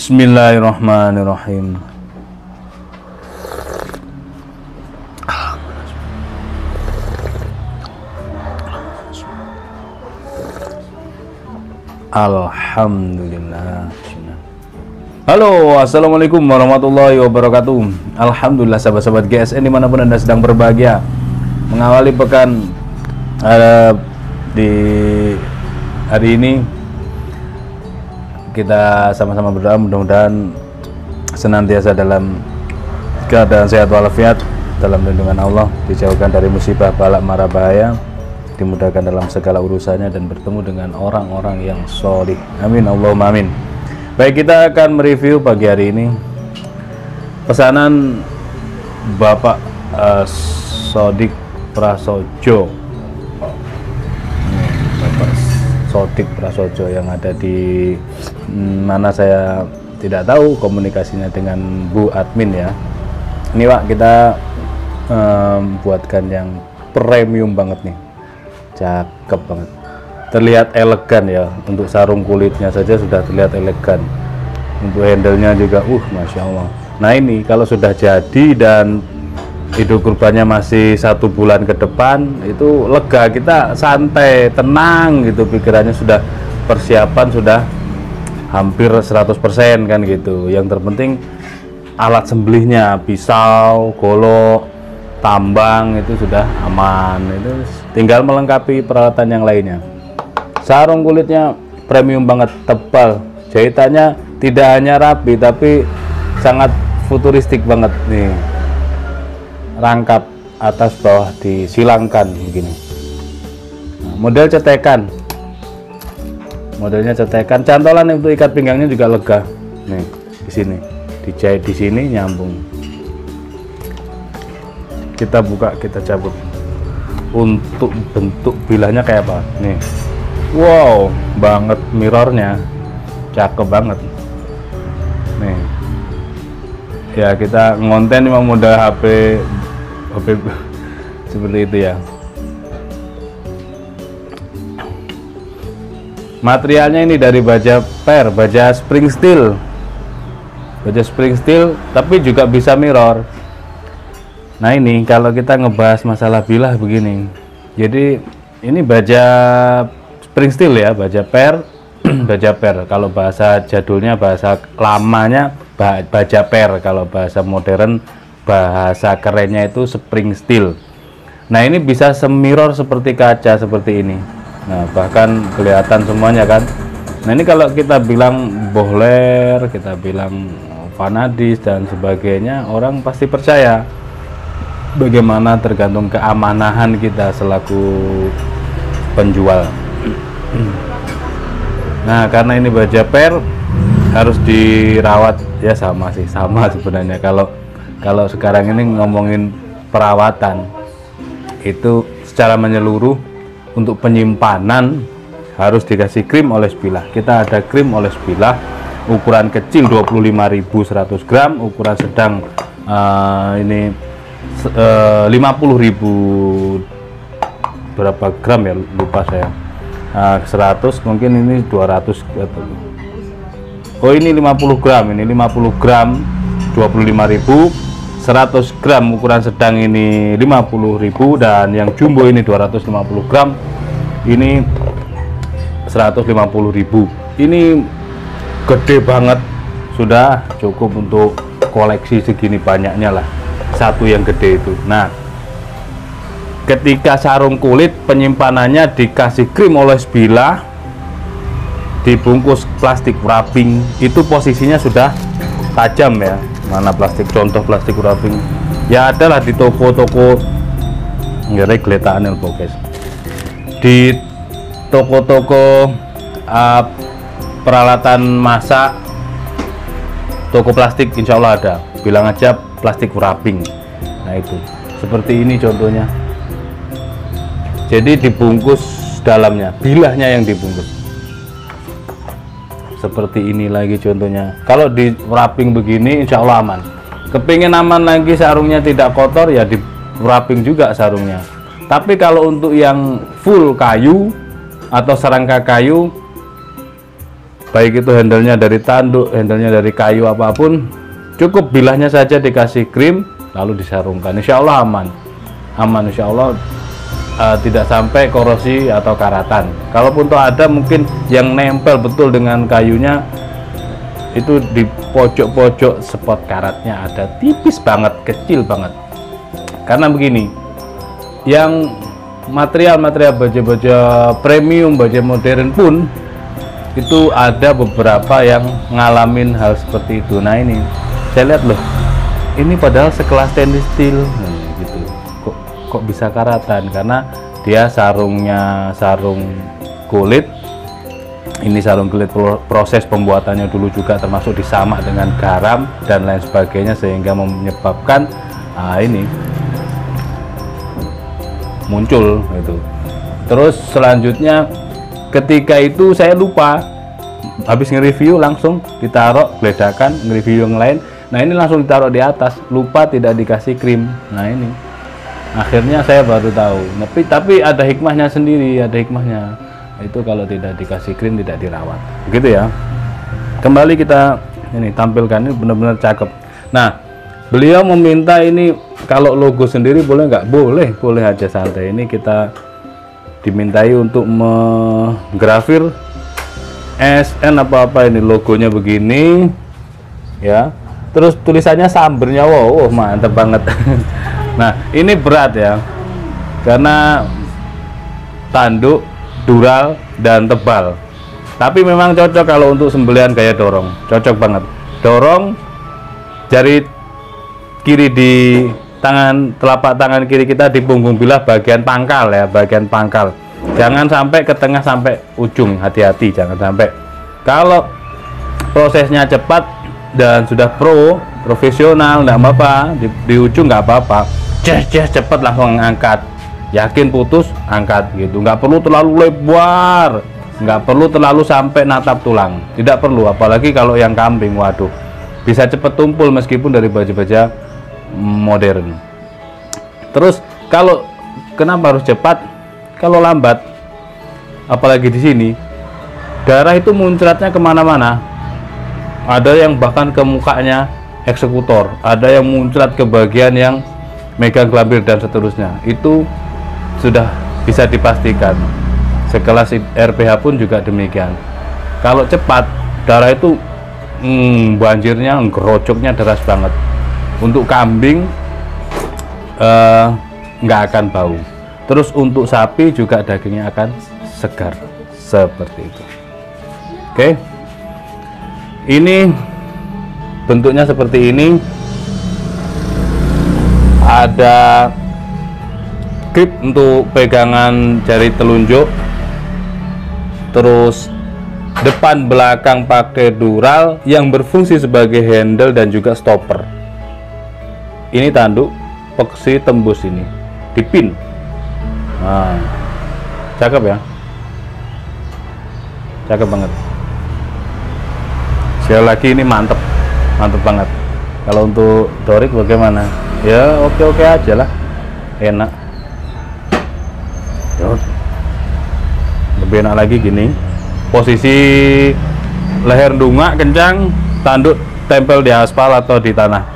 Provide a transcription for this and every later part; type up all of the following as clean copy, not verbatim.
Bismillahirrahmanirrahim. Alhamdulillah. Halo, assalamualaikum warahmatullahi wabarakatuh. Alhamdulillah sahabat-sahabat GSN dimanapun anda sedang berbahagia, mengawali pekan di hari ini. Kita sama-sama berdoa mudah-mudahan senantiasa dalam keadaan sehat walafiat, dalam lindungan Allah, dijauhkan dari musibah, balak, mara, bahaya, dimudahkan dalam segala urusannya, dan bertemu dengan orang-orang yang sholih. Amin Allahumma amin. Baik, kita akan mereview pagi hari ini pesanan Bapak Sodik Prasojo. Bapak Sodik Prasojo yang ada di mana saya tidak tahu komunikasinya dengan Bu Admin ya. Ini Pak, kita buatkan yang premium banget nih, cakep banget, terlihat elegan ya. Untuk sarung kulitnya saja sudah terlihat elegan, untuk handle-nya juga Masya Allah. Nah ini kalau sudah jadi dan hidup kurbannya masih 1 bulan ke depan, itu lega, kita santai, tenang gitu, pikirannya sudah, persiapan sudah hampir 100% kan gitu. Yang terpenting alat sembelihnya, pisau, golok, tambang itu sudah aman, itu tinggal melengkapi peralatan yang lainnya. Sarung kulitnya premium banget, tebal, jahitannya tidak hanya rapi tapi sangat futuristik banget nih, rangkap atas bawah disilangkan begini. Model cetekan, modelnya cetekan, cantolan untuk ikat pinggangnya juga lega nih, di sini dijahit, di sini nyambung. Kita buka, kita cabut. Untuk bentuk bilahnya kayak apa nih, wow banget, mirrornya cakep banget nih ya. Kita ngonten memang model HP seperti itu ya. Materialnya ini dari baja per, baja spring steel, tapi juga bisa mirror. Nah ini kalau kita ngebahas masalah bilah begini, jadi ini baja spring steel ya, baja per baja per, kalau bahasa jadulnya, bahasa lamanya baja per, kalau bahasa modern, bahasa kerennya itu spring steel. Nah ini bisa semirror seperti kaca seperti ini. Nah bahkan kelihatan semuanya kan. Nah ini kalau kita bilang bohler, kita bilang vanadis dan sebagainya, orang pasti percaya. Bagaimana tergantung keamanahan kita selaku penjual. Nah karena ini baja per, harus dirawat ya, sama sih, sama sebenarnya. Kalau sekarang ini ngomongin perawatan itu secara menyeluruh, untuk penyimpanan harus dikasih krim oles bilah. Kita ada krim oles bilah ukuran kecil 25.100 gram, ukuran sedang ini 50.000 berapa gram ya, lupa saya. 100 mungkin, ini 200 atau oh ini 50 gram, ini 50 gram 25.000, 100 gram ukuran sedang ini 50.000, dan yang jumbo ini 250 gram ini 150.000. Ini gede banget, sudah cukup untuk koleksi segini banyaknya lah, satu yang gede itu. Nah ketika sarung kulit penyimpanannya dikasih krim oles bilah, dibungkus plastik wrapping, itu posisinya sudah tajam ya. Mana plastik, contoh plastik wrapping ya, adalah di toko-toko ya, regletaan guys, di toko-toko peralatan masak, toko plastik insya Allah ada, bilang aja plastik wrapping. Nah itu seperti ini contohnya, jadi dibungkus dalamnya, bilahnya yang dibungkus seperti ini lagi contohnya. Kalau di wrapping begini insya Allah aman. Kepingin aman lagi sarungnya tidak kotor ya, di wrapping juga sarungnya. Tapi kalau untuk yang full kayu atau serangka kayu, baik itu handlenya dari tanduk, handlenya dari kayu apapun, cukup bilahnya saja dikasih krim lalu disarungkan, insya Allah aman, insya Allah. Tidak sampai korosi atau karatan. Kalaupun toh ada mungkin yang nempel betul dengan kayunya, itu di pojok-pojok spot karatnya ada tipis banget, kecil banget. Karena begini, yang material-material baja-baja premium, baja modern pun itu ada beberapa yang ngalamin hal seperti itu. Nah ini saya lihat loh, ini padahal sekelas stainless steel, gitu. Kok bisa karatan? Karena dia sarungnya sarung kulit. Ini sarung kulit proses pembuatannya dulu juga termasuk disamak dengan garam dan lain sebagainya, sehingga menyebabkan ini muncul gitu. Terus selanjutnya ketika itu saya lupa, habis nge-review langsung ditaruh geledakan, nge-review yang lain. Nah ini langsung ditaruh di atas, lupa tidak dikasih krim. Nah ini akhirnya saya baru tahu. Tapi ada hikmahnya sendiri, ada hikmahnya. Itu kalau tidak dikasih krim, tidak dirawat. Begitu ya. Kembali kita ini tampilkan, ini benar-benar cakep. Nah, beliau meminta ini kalau logo sendiri boleh nggak? Boleh, boleh aja, santai. Ini kita dimintai untuk menggrafir SN apa-apa, ini logonya begini ya. Terus tulisannya sambernya, wow, mantep banget. Nah ini berat ya, karena tanduk, dural, dan tebal. Tapi memang cocok kalau untuk sembelihan gaya dorong, cocok banget. Dorong jari kiri di tangan, telapak tangan kiri kita di punggung bilah bagian pangkal ya, bagian pangkal. Jangan sampai ke tengah sampai ujung, hati-hati, jangan sampai. Kalau prosesnya cepat dan sudah profesional, nggak apa-apa, di ujung nggak apa-apa, cepet langsung angkat, yakin putus angkat gitu, nggak perlu terlalu lebar, nggak perlu terlalu sampai natap tulang, tidak perlu. Apalagi kalau yang kambing, waduh, bisa cepet tumpul meskipun dari baja-baja modern. Terus kalau kenapa harus cepat? Kalau lambat, apalagi di sini, darah itu muncratnya kemana-mana. Ada yang bahkan ke mukanya eksekutor, ada yang muncrat ke bagian yang megang gelambir dan seterusnya. Itu sudah bisa dipastikan. Sekelas RPH pun juga demikian. Kalau cepat, darah itu banjirnya, gerocoknya deras banget. Untuk kambing nggak akan bau. Terus untuk sapi juga dagingnya akan segar seperti itu. Oke. Ini bentuknya seperti ini, ada grip untuk pegangan jari telunjuk, terus depan belakang pakai dural yang berfungsi sebagai handle dan juga stopper. Ini tanduk peksi tembus, ini dipin. Nah, cakep ya, cakep banget. Sekali lagi ini mantep banget. Kalau untuk Dorik bagaimana? Ya oke aja lah, enak. Lebih enak lagi gini, posisi leher dungak kencang, tanduk tempel di aspal atau di tanah,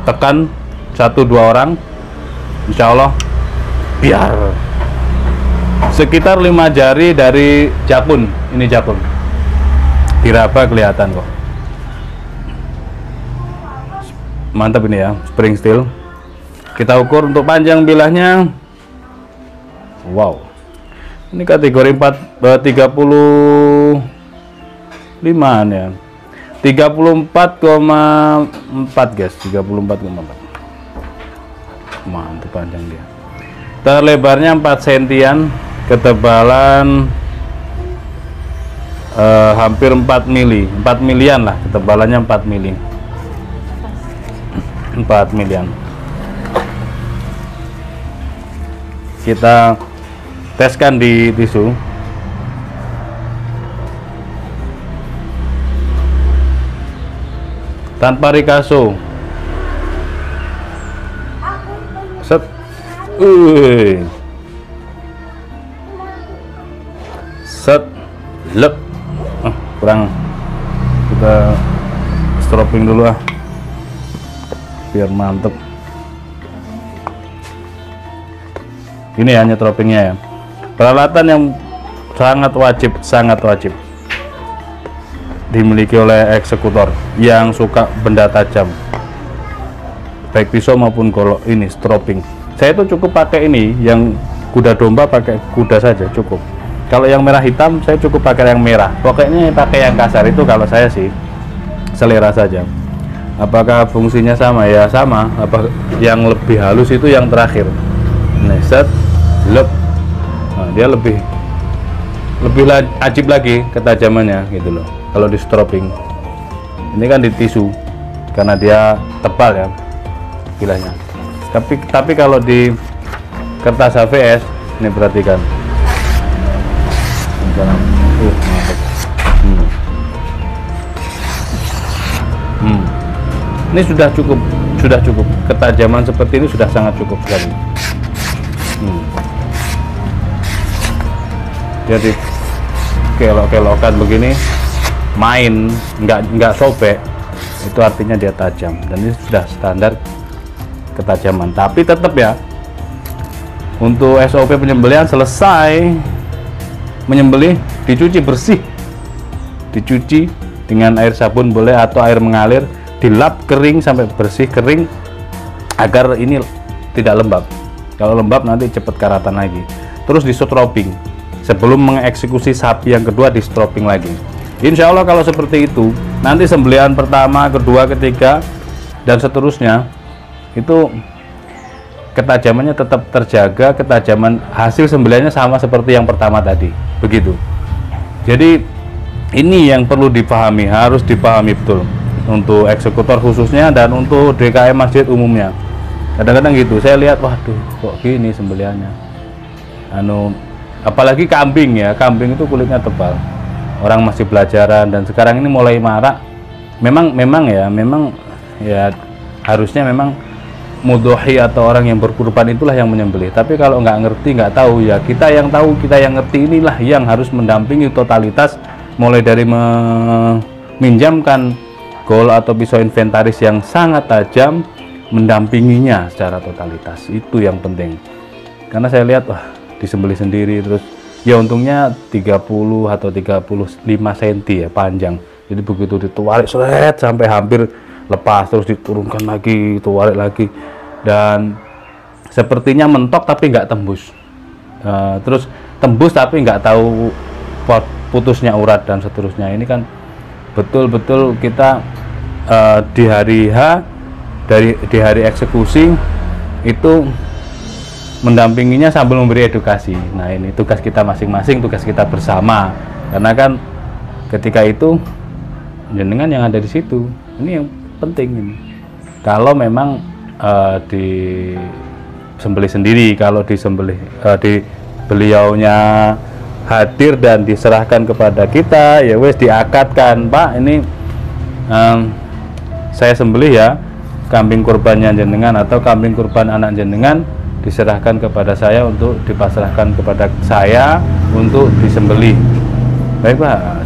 tekan 1-2 orang, insya Allah biar sekitar 5 jari dari jakun. Ini jakun diraba kelihatan kok, mantap ini ya, spring steel. Kita ukur untuk panjang bilahnya, wow, ini kategori 35an ya, 34,4 guys, 34,4, mantap panjang dia. Terlebarnya 4 sentian, ketebalan hampir 4 milian lah, ketebalannya 4 milian. Kita teskan di tisu. Tanpa rikaso. Set. Set. Lep. kurang, kita stropping dulu biar mantep. Ini hanya stroppingnya ya. Peralatan yang sangat wajib dimiliki oleh eksekutor yang suka benda tajam, baik pisau maupun golok. Ini stropping. Saya tuh cukup pakai ini, yang kuda domba pakai kuda saja cukup. Kalau yang merah hitam saya cukup pakai yang merah. Pokoknya pakai yang kasar itu kalau saya sih selera saja. Apakah fungsinya sama? Ya sama. Apa yang lebih halus itu yang terakhir. Nah, set, lep. Nah, dia lebih ajib lagi ketajamannya gitu loh. Kalau di stropping, ini kan di tisu karena dia tebal ya bilahnya. Tapi kalau di kertas HVS ini perhatikan. Mantap. Ini sudah cukup ketajaman seperti ini, sudah sangat cukup sekali. Jadi kelok-kelokan begini main nggak sobek, itu artinya dia tajam, dan ini sudah standar ketajaman. Tapi tetap ya, untuk SOP penyembelihan selesai menyembelih dicuci bersih, dicuci dengan air sabun boleh atau air mengalir, dilap kering sampai bersih kering agar ini tidak lembab. Kalau lembab nanti cepat karatan lagi. Terus di stropping sebelum mengeksekusi sapi yang kedua, di stropping lagi. Insya Allah kalau seperti itu nanti sembelihan pertama, kedua, ketiga dan seterusnya itu ketajamannya tetap terjaga, ketajaman hasil sembelihannya sama seperti yang pertama tadi, begitu. Jadi ini yang perlu dipahami, harus dipahami betul untuk eksekutor khususnya dan untuk DKM masjid umumnya. Kadang-kadang gitu saya lihat, waduh kok gini sembelihannya, apalagi kambing ya, kambing itu kulitnya tebal, orang masih belajaran dan sekarang ini mulai marak. Memang ya harusnya memang mudhohi atau orang yang berkurban itulah yang menyembelih. Tapi kalau nggak ngerti, nggak tahu, ya kita yang tahu, kita yang ngerti inilah yang harus mendampingi totalitas, mulai dari meminjamkan gol atau pisau inventaris yang sangat tajam, mendampinginya secara totalitas. Itu yang penting, karena saya lihat wah disembelih sendiri, terus ya untungnya 30 atau 35 cm ya panjang, jadi begitu dituarik seret sampai hampir lepas, terus diturunkan lagi, tuarik lagi, dan sepertinya mentok tapi nggak tembus, terus tembus tapi nggak tahu putusnya urat dan seterusnya. Ini kan betul-betul kita di hari H, di hari eksekusi itu mendampinginya sambil memberi edukasi. Nah ini tugas kita masing-masing, tugas kita bersama, karena kan ketika itu jenengan yang ada di situ, ini yang penting ini. Kalau memang disembelih sendiri, kalau disembelih beliaunya hadir dan diserahkan kepada kita, ya wes diakadkan, Pak ini saya sembelih ya kambing kurbannya jenengan atau kambing kurban anak jenengan, diserahkan kepada saya untuk dipasrahkan kepada saya untuk disembelih. Baik Pak,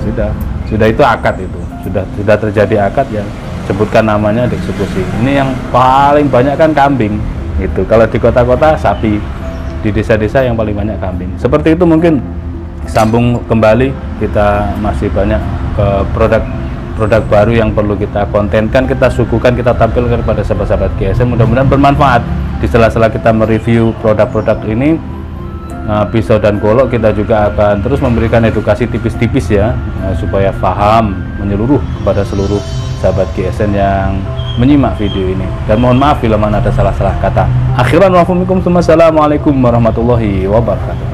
sudah itu akad, itu sudah terjadi akad ya, sebutkan namanya dieksekusi. Ini yang paling banyak kan kambing itu. Kalau di kota-kota sapi, di desa-desa yang paling banyak kambing. Seperti itu. Mungkin sambung kembali, kita masih banyak produk baru yang perlu kita kontenkan, kita suguhkan, kita tampilkan kepada sahabat-sahabat GSM. Mudah-mudahan bermanfaat di sela-sela kita mereview produk-produk ini. Pisau dan golok kita juga akan terus memberikan edukasi tipis-tipis ya, supaya paham menyeluruh kepada seluruh sahabat GSN yang menyimak video ini. Dan mohon maaf bila mana ada salah-salah kata. Akhiran wa assalamualaikum warahmatullahi wabarakatuh.